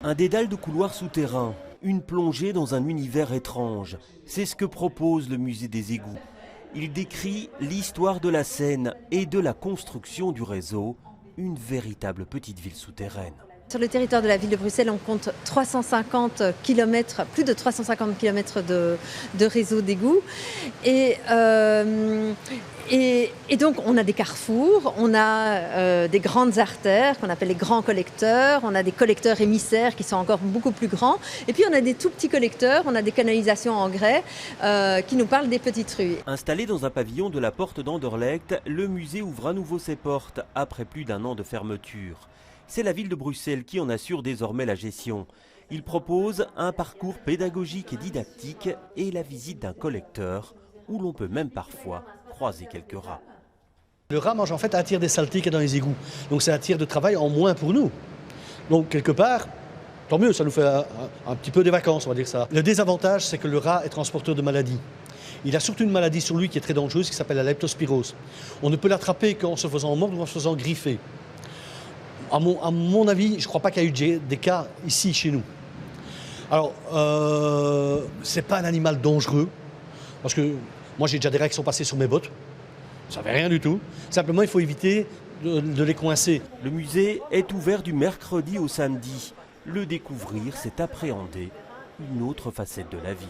Un dédale de couloirs souterrains, une plongée dans un univers étrange. C'est ce que propose le musée des égouts. Il décrit l'histoire de la Seine et de la construction du réseau, une véritable petite ville souterraine. Sur le territoire de la ville de Bruxelles, on compte 350 km, plus de 350 km de réseau d'égouts. Et donc on a des carrefours, on a des grandes artères qu'on appelle les grands collecteurs, on a des collecteurs émissaires qui sont encore beaucoup plus grands, et puis on a des tout petits collecteurs, on a des canalisations en grès qui nous parlent des petites rues. Installé dans un pavillon de la Porte d'Anderlecht, le musée ouvre à nouveau ses portes après plus d'un an de fermeture. C'est la ville de Bruxelles qui en assure désormais la gestion. Il propose un parcours pédagogique et didactique et la visite d'un collecteur où l'on peut même parfois croiser quelques rats. Le rat mange en fait un tiers des saletés qu'il y a dans les égouts. Donc c'est un tiers de travail en moins pour nous. Donc quelque part, tant mieux, ça nous fait un petit peu des vacances, on va dire ça. Le désavantage, c'est que le rat est transporteur de maladies. Il a surtout une maladie sur lui qui est très dangereuse, qui s'appelle la leptospirose. On ne peut l'attraper qu'en se faisant mordre ou en se faisant griffer. À mon avis, je ne crois pas qu'il y a eu des cas ici, chez nous. Alors, ce n'est pas un animal dangereux, parce que moi j'ai déjà des rats qui sont passés sur mes bottes. Ça ne fait rien du tout. Simplement, il faut éviter de les coincer. Le musée est ouvert du mercredi au samedi. Le découvrir, c'est appréhender une autre facette de la ville.